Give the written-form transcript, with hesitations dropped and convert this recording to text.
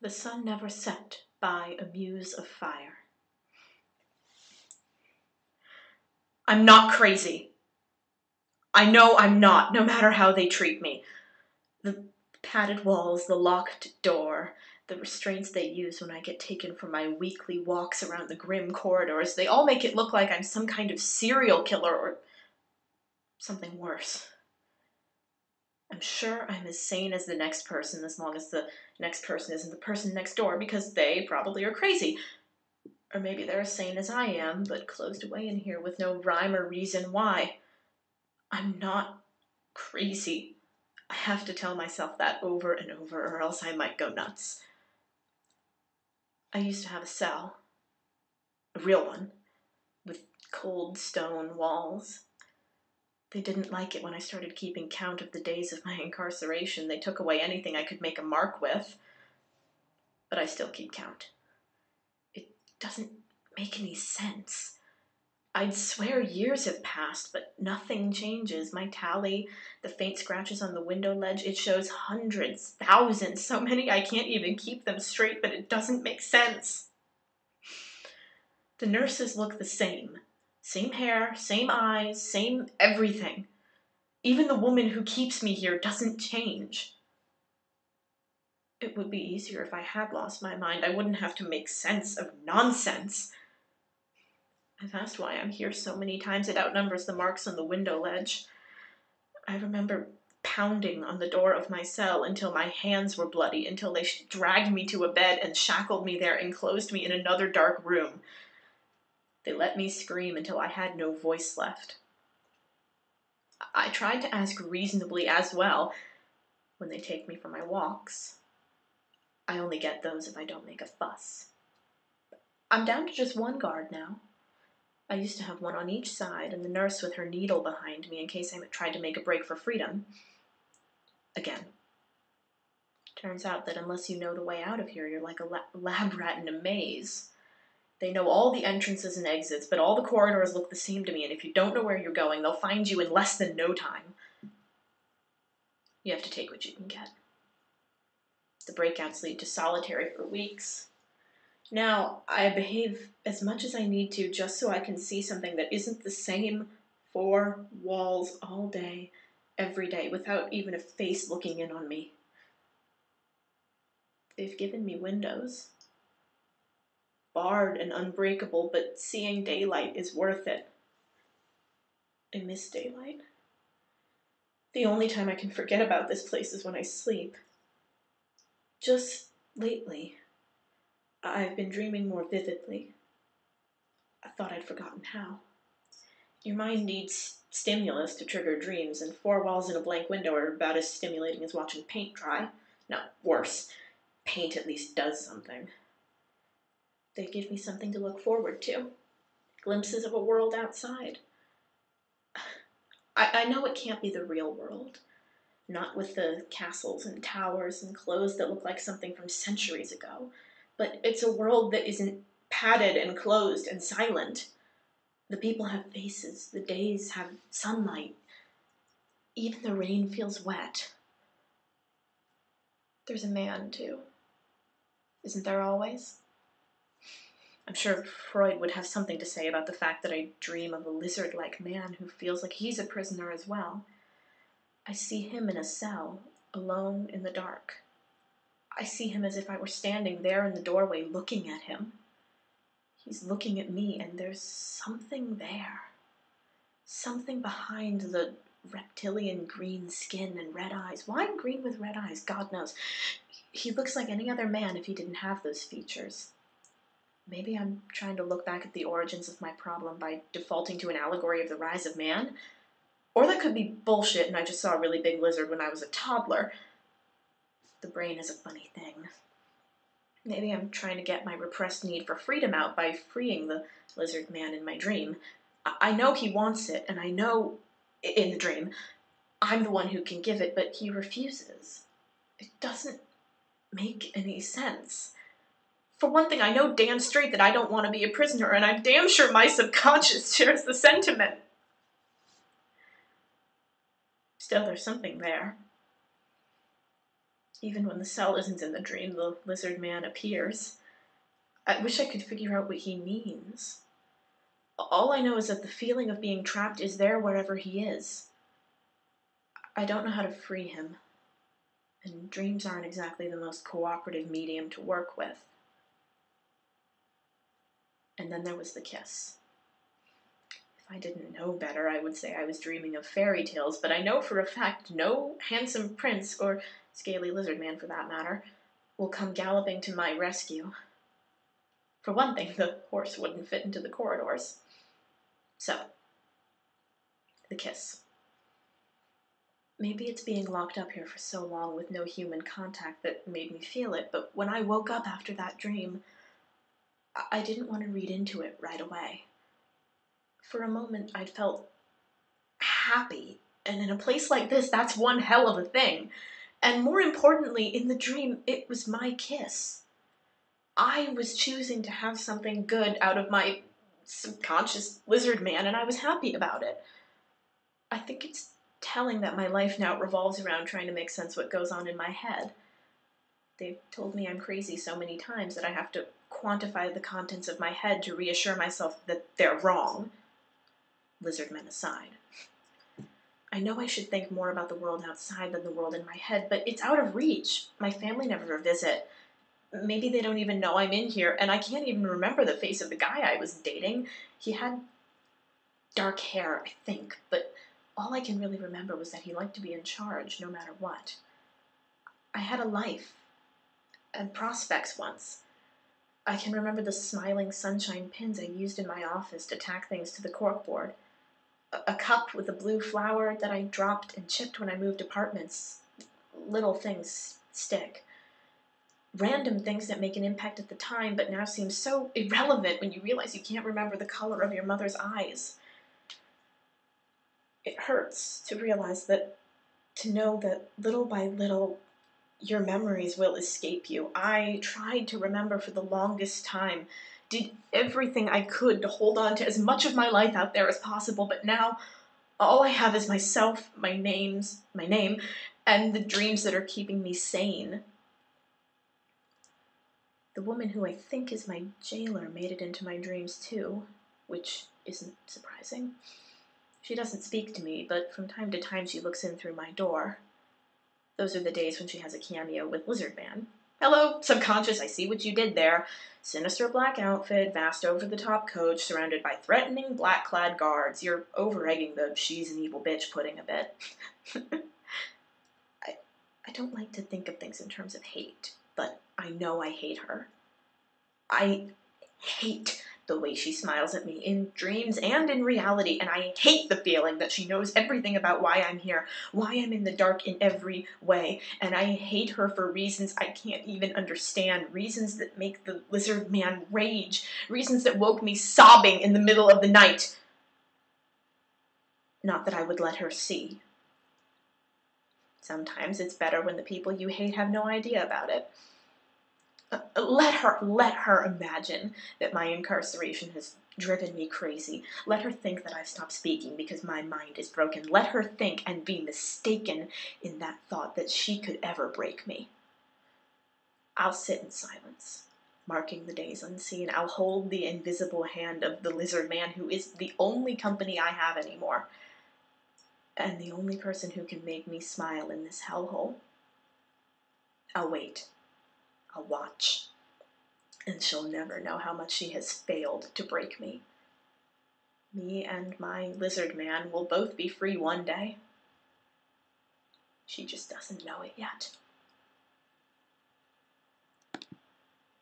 The sun never set by a muse of fire. I'm not crazy. I know I'm not, no matter how they treat me. The padded walls, the locked door, the restraints they use when I get taken for my weekly walks around the grim corridors, they all make it look like I'm some kind of serial killer or something worse. I'm sure I'm as sane as the next person as long as the next person isn't the person next door, because they probably are crazy. Or maybe they're as sane as I am, but closed away in here with no rhyme or reason why. I'm not crazy. I have to tell myself that over and over, or else I might go nuts. I used to have a cell. A real one. With cold stone walls. They didn't like it when I started keeping count of the days of my incarceration. They took away anything I could make a mark with. But I still keep count. It doesn't make any sense. I'd swear years have passed, but nothing changes. My tally, the faint scratches on the window ledge, it shows hundreds, thousands, so many I can't even keep them straight, but it doesn't make sense. The nurses look the same. Same hair, same eyes, same everything. Even the woman who keeps me here doesn't change. It would be easier if I had lost my mind. I wouldn't have to make sense of nonsense. I've asked why I'm here so many times it outnumbers the marks on the window ledge. I remember pounding on the door of my cell until my hands were bloody, until they dragged me to a bed and shackled me there and closed me in another dark room. They let me scream until I had no voice left. I tried to ask reasonably as well when they take me for my walks. I only get those if I don't make a fuss. I'm down to just one guard now. I used to have one on each side, and the nurse with her needle behind me in case I tried to make a break for freedom. Again. Turns out that unless you know the way out of here, you're like a lab rat in a maze. They know all the entrances and exits, but all the corridors look the same to me, and if you don't know where you're going, they'll find you in less than no time. You have to take what you can get. The breakouts lead to solitary for weeks. Now, I behave as much as I need to just so I can see something that isn't the same four walls all day, every day, without even a face looking in on me. They've given me windows. Barred and unbreakable, but seeing daylight is worth it. I miss daylight. The only time I can forget about this place is when I sleep. Just lately, I've been dreaming more vividly. I thought I'd forgotten how. Your mind needs stimulus to trigger dreams, and four walls and a blank window are about as stimulating as watching paint dry. No, worse. Paint at least does something. They give me something to look forward to. Glimpses of a world outside. I know it can't be the real world. Not with the castles and towers and clothes that look like something from centuries ago. But it's a world that isn't padded and closed and silent. The people have faces. The days have sunlight. Even the rain feels wet. There's a man, too. Isn't there always? I'm sure Freud would have something to say about the fact that I dream of a lizard-like man who feels like he's a prisoner as well. I see him in a cell, alone in the dark. I see him as if I were standing there in the doorway looking at him. He's looking at me, and there's something there. Something behind the reptilian green skin and red eyes. Why green with red eyes? God knows. He looks like any other man if he didn't have those features. Maybe I'm trying to look back at the origins of my problem by defaulting to an allegory of the rise of man. Or that could be bullshit and I just saw a really big lizard when I was a toddler. The brain is a funny thing. Maybe I'm trying to get my repressed need for freedom out by freeing the lizard man in my dream. I know he wants it, and I know, in the dream, I'm the one who can give it, but he refuses. It doesn't make any sense. For one thing, I know damn straight that I don't want to be a prisoner, and I'm damn sure my subconscious shares the sentiment. Still, there's something there. Even when the cell isn't in the dream, the lizard man appears. I wish I could figure out what he means. All I know is that the feeling of being trapped is there wherever he is. I don't know how to free him, and dreams aren't exactly the most cooperative medium to work with. And then there was the kiss. If I didn't know better, I would say I was dreaming of fairy tales, but I know for a fact no handsome prince, or scaly lizard man for that matter, will come galloping to my rescue. For one thing, the horse wouldn't fit into the corridors. So, the kiss. Maybe it's being locked up here for so long with no human contact that made me feel it, but when I woke up after that dream, I didn't want to read into it right away. For a moment, I felt happy, and in a place like this, that's one hell of a thing. And more importantly, in the dream, it was my kiss. I was choosing to have something good out of my subconscious lizard man, and I was happy about it. I think it's telling that my life now revolves around trying to make sense of what goes on in my head. They've told me I'm crazy so many times that I have to quantify the contents of my head to reassure myself that they're wrong. Lizard men aside. I know I should think more about the world outside than the world in my head, but it's out of reach. My family never visit. Maybe they don't even know I'm in here, and I can't even remember the face of the guy I was dating. He had dark hair, I think, but all I can really remember was that he liked to be in charge, no matter what. I had a life, and prospects once. I can remember the smiling sunshine pins I used in my office to tack things to the corkboard. A cup with a blue flower that I dropped and chipped when I moved apartments. Little things stick. Random things that make an impact at the time but now seem so irrelevant when you realize you can't remember the color of your mother's eyes. It hurts to realize that, to know that little by little your memories will escape you. I tried to remember for the longest time, did everything I could to hold on to as much of my life out there as possible, but now all I have is myself, my name, and the dreams that are keeping me sane. The woman who I think is my jailer made it into my dreams too, which isn't surprising. She doesn't speak to me, but from time to time she looks in through my door. Those are the days when she has a cameo with Lizard Man. Hello, subconscious, I see what you did there. Sinister black outfit, vast over-the-top coach, surrounded by threatening black-clad guards. You're over-egging the she's an evil bitch pudding a bit. I don't like to think of things in terms of hate, but I know I hate her. I hate the way she smiles at me in dreams and in reality, and I hate the feeling that she knows everything about why I'm here, why I'm in the dark in every way, and I hate her for reasons I can't even understand, reasons that make the lizard man rage, reasons that woke me sobbing in the middle of the night. Not that I would let her see. Sometimes it's better when the people you hate have no idea about it. Let her imagine that my incarceration has driven me crazy. Let her think that I've stopped speaking because my mind is broken. Let her think and be mistaken in that thought that she could ever break me. I'll sit in silence, marking the days unseen. I'll hold the invisible hand of the lizard man who is the only company I have anymore, and the only person who can make me smile in this hellhole. I'll wait. I'll watch. And she'll never know how much she has failed to break me. Me and my lizard man will both be free one day. She just doesn't know it yet.